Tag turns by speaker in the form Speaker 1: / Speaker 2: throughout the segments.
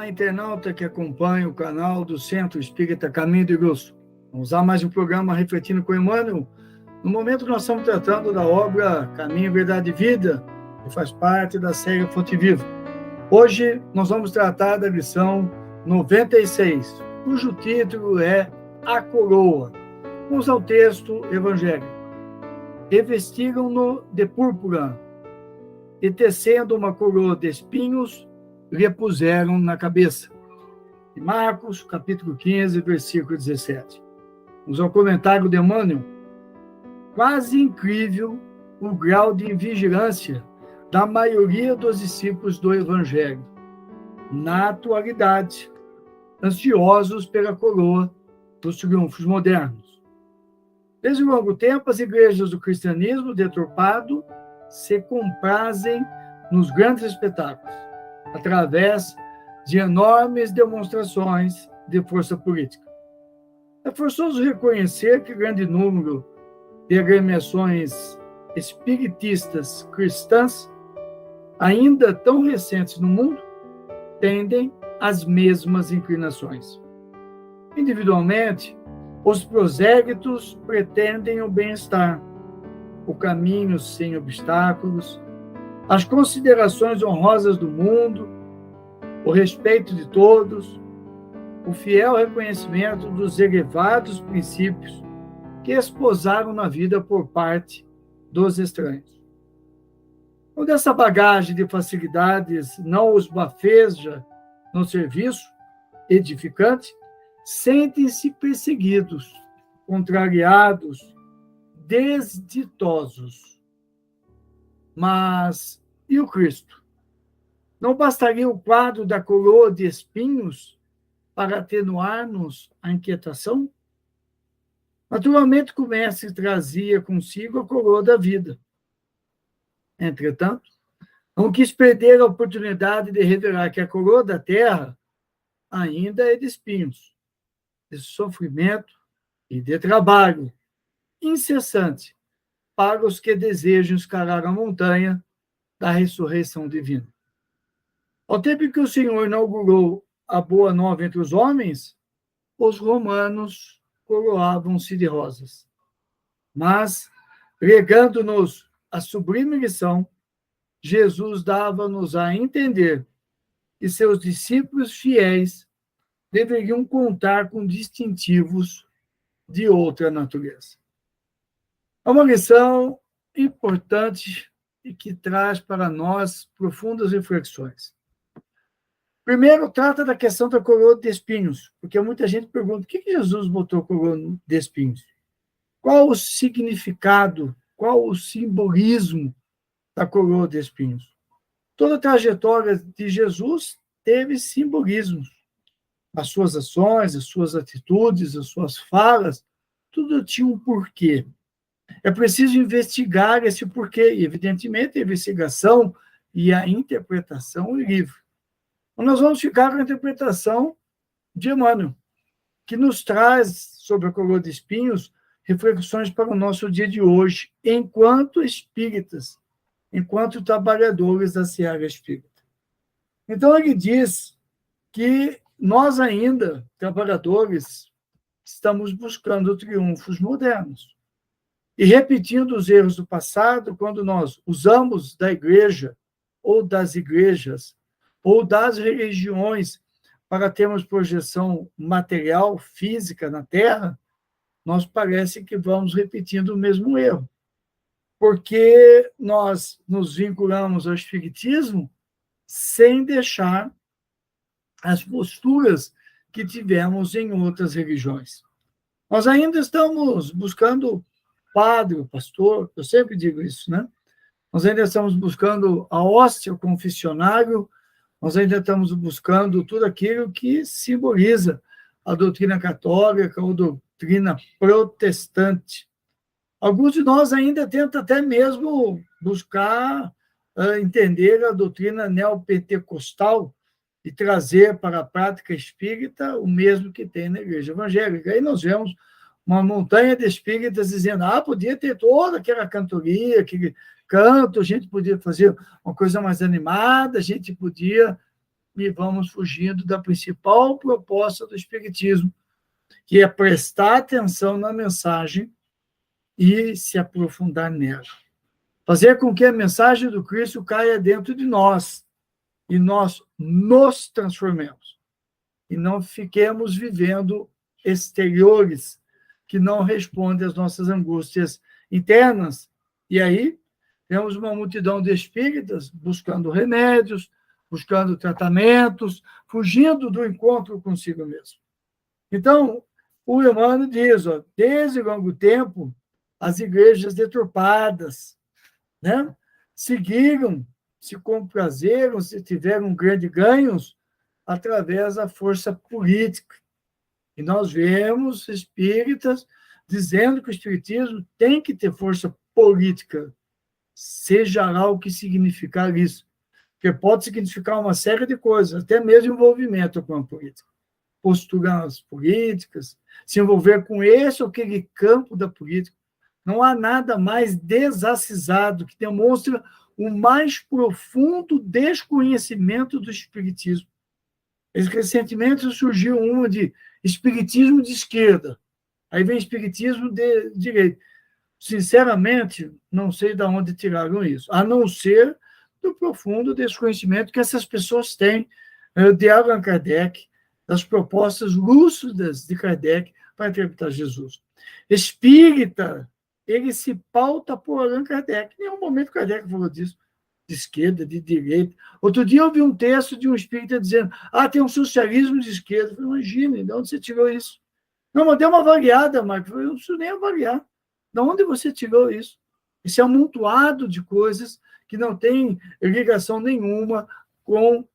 Speaker 1: Olá, internauta que acompanha o canal do Centro Espírita Caminho de Luz. Vamos a mais um programa Refletindo com Emmanuel. No momento, nós estamos tratando da obra Caminho, Verdade e Vida, que faz parte da série Fonte Viva. Hoje, nós vamos tratar da lição 96, cujo título é A Coroa. Vamos ao texto evangélico. Revestiram-no de púrpura e, tecendo uma coroa de espinhos, lhe puseram na cabeça. Em Marcos, capítulo 15, versículo 17. Vamos ao comentário de Emmanuel. Quase incrível o grau de vigilância da maioria dos discípulos do Evangelho. Na atualidade, ansiosos pela coroa dos triunfos modernos. Desde longo tempo, as igrejas do cristianismo deturpado se comprazem nos grandes espetáculos, através de enormes demonstrações de força política. É forçoso reconhecer que grande número de agremiações espiritistas cristãs, ainda tão recentes no mundo, tendem às mesmas inclinações. Individualmente, os prosélitos pretendem o bem-estar, o caminho sem obstáculos, as considerações honrosas do mundo, o respeito de todos, o fiel reconhecimento dos elevados princípios que esposaram na vida por parte dos estranhos. Quando essa bagagem de facilidades não os bafeja no serviço edificante, sentem-se perseguidos, contrariados, desditosos. Mas e o Cristo? Não bastaria o quadro da coroa de espinhos para atenuar-nos a inquietação? Naturalmente, o mestre trazia consigo a coroa da vida. Entretanto, não quis perder a oportunidade de revelar que a coroa da terra ainda é de espinhos, de sofrimento e de trabalho incessante para os que desejam escalar a montanha da ressurreição divina. Ao tempo que o Senhor inaugurou a boa nova entre os homens, os romanos coroavam-se de rosas. Mas, legando-nos a sublime lição, Jesus dava-nos a entender que seus discípulos fiéis deveriam contar com distintivos de outra natureza. É uma lição importante e que traz para nós profundas reflexões. Primeiro, trata da questão da coroa de espinhos, porque muita gente pergunta, por que Jesus botou coroa de espinhos? Qual o significado, qual o simbolismo da coroa de espinhos? Toda a trajetória de Jesus teve simbolismos. As suas ações, as suas atitudes, as suas falas, tudo tinha um porquê. É preciso investigar esse porquê, e, evidentemente, a investigação e a interpretação é livre. Nós vamos ficar com a interpretação de Emmanuel, que nos traz, sobre a coroa de espinhos, reflexões para o nosso dia de hoje, enquanto espíritas, enquanto trabalhadores da seara espírita. Então, ele diz que nós ainda, trabalhadores, estamos buscando triunfos modernos. E repetindo os erros do passado, quando nós usamos da igreja, ou das igrejas, ou das religiões para termos projeção material, física na Terra, nós parece que vamos repetindo o mesmo erro. Porque nós nos vinculamos ao espiritismo sem deixar as posturas que tivemos em outras religiões. Nós ainda estamos buscando padre, pastor, eu sempre digo isso, né? Nós ainda estamos buscando a hóstia, o confessionário, nós ainda estamos buscando tudo aquilo que simboliza a doutrina católica ou doutrina protestante. Alguns de nós ainda tentam até mesmo buscar entender a doutrina neopentecostal e trazer para a prática espírita o mesmo que tem na igreja evangélica. Aí nós vemos uma montanha de espíritas dizendo, podia ter toda aquela cantoria, aquele canto, a gente podia fazer uma coisa mais animada, a gente podia e vamos fugindo da principal proposta do Espiritismo, que é prestar atenção na mensagem e se aprofundar nela. Fazer com que a mensagem do Cristo caia dentro de nós e nós nos transformemos. E não fiquemos vivendo exteriores que não respondem às nossas angústias internas. E aí, temos uma multidão de espíritas buscando remédios, buscando tratamentos, fugindo do encontro consigo mesmo. Então, o Emmanuel diz, desde longo tempo, as igrejas deturpadas, né, seguiram, se comprazeram, se tiveram grandes ganhos através da força política. E nós vemos espíritas dizendo que o espiritismo tem que ter força política, seja lá o que significar isso. Porque pode significar uma série de coisas, até mesmo envolvimento com a política. Posturas políticas, se envolver com esse ou aquele campo da política. Não há nada mais desacisado que demonstra o mais profundo desconhecimento do espiritismo. Recentemente surgiu uma de espiritismo de esquerda, aí vem espiritismo de direita. Sinceramente, não sei de onde tiraram isso, a não ser do profundo desconhecimento que essas pessoas têm de Allan Kardec, das propostas lúcidas de Kardec para interpretar Jesus. Espírita, ele se pauta por Allan Kardec. Em nenhum momento Kardec falou disso, de esquerda, de direita. Outro dia eu vi um texto de um espírita dizendo tem um socialismo de esquerda. Eu falei, imagine, de onde você tirou isso? Não, mas deu uma variada, Marcos. Eu não preciso nem avaliar. De onde você tirou isso? Esse amontoado de coisas que não tem ligação nenhuma com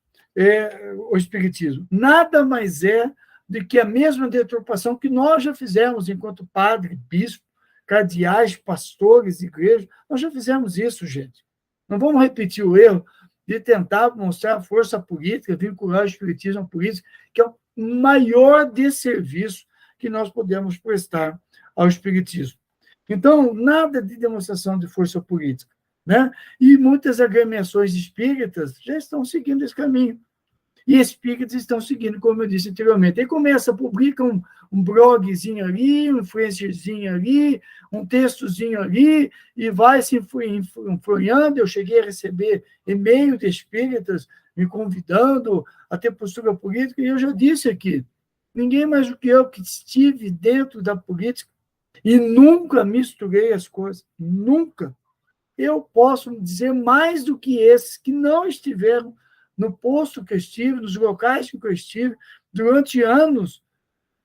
Speaker 1: o espiritismo. Nada mais é do que a mesma deturpação que nós já fizemos enquanto padre, bispo, cardeais, pastores, igrejas. Nós já fizemos isso, gente. Não vamos repetir o erro de tentar mostrar a força política, vincular o espiritismo à política, que é o maior desserviço que nós podemos prestar ao espiritismo. Então, nada de demonstração de força política, né? E muitas agremiações espíritas já estão seguindo esse caminho. E espíritas estão seguindo, como eu disse anteriormente. Aí começa, publica um blogzinho ali, um influencerzinho ali, um textozinho ali, e vai se influenciando. Eu cheguei a receber e-mail de espíritas me convidando a ter postura política, e eu já disse aqui, ninguém mais do que eu que estive dentro da política e nunca misturei as coisas, nunca. Eu posso dizer mais do que esses que não estiveram no posto que eu estive, nos locais que eu estive, durante anos,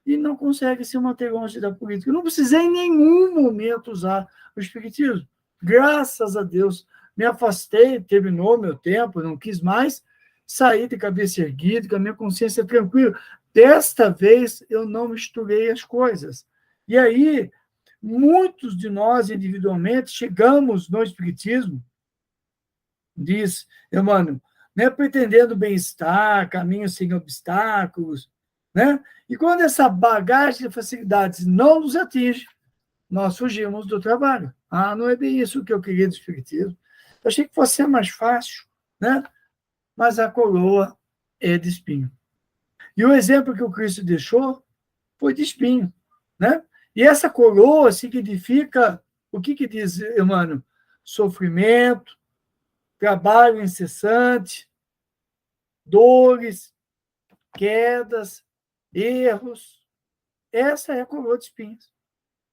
Speaker 1: e não consegue se manter longe da política. Eu não precisei em nenhum momento usar o espiritismo. Graças a Deus, me afastei, terminou meu tempo, não quis mais, saí de cabeça erguida, com a minha consciência tranquila. Desta vez, eu não misturei as coisas. E aí, muitos de nós, individualmente, chegamos no espiritismo, diz Emmanuel, né, pretendendo bem-estar, caminho sem obstáculos, né? E quando essa bagagem de facilidades não nos atinge, nós fugimos do trabalho. Não é bem isso que eu queria do espiritismo. Eu achei que fosse ser mais fácil, né? Mas a coroa é de espinho. E o exemplo que o Cristo deixou foi de espinho, né? E essa coroa significa, o que diz Emmanuel? Sofrimento, trabalho incessante, dores, quedas, erros. Essa é a coroa de espinhos.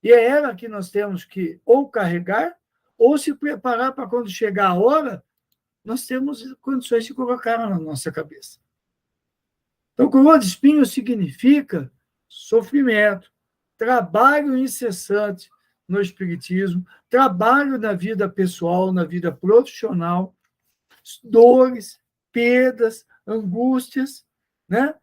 Speaker 1: E é ela que nós temos que ou carregar, ou se preparar para quando chegar a hora, nós temos condições de colocar na nossa cabeça. Então, coroa de espinhos significa sofrimento, trabalho incessante no espiritismo, trabalho na vida pessoal, na vida profissional, dores, perdas, angústias, né?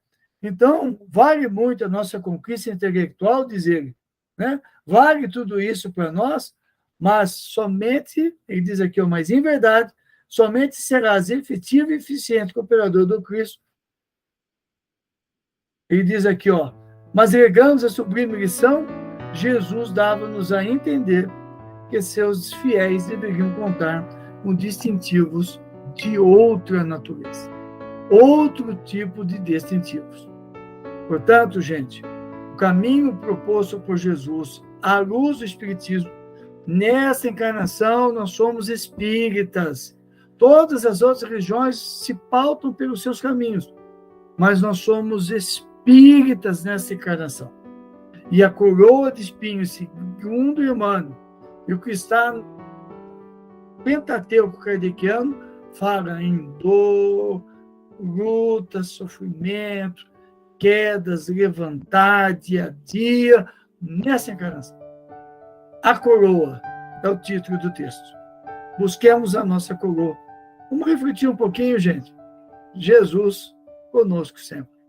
Speaker 1: Então, vale muito a nossa conquista intelectual, diz ele, né? Vale tudo isso para nós, mas somente, ele diz aqui, mas em verdade, somente serás efetivo e eficiente cooperador do Cristo. Ele diz aqui, mas regando a sublime lição, Jesus dava-nos a entender que seus fiéis deveriam contar com distintivos de outra natureza. outro tipo de distintivos. Portanto, gente, o caminho proposto por Jesus, à luz do Espiritismo, nessa encarnação nós somos espíritas. Todas as outras religiões se pautam pelos seus caminhos, mas nós somos espíritas nessa encarnação. E a coroa de espinhos, segundo Emmanuel, e o que está no Pentateuco kardeciano, fala em dor, luta, sofrimento, quedas, levantar dia a dia, nessa encarnação. A coroa é o título do texto. Busquemos a nossa coroa. Vamos refletir um pouquinho, gente. Jesus conosco sempre.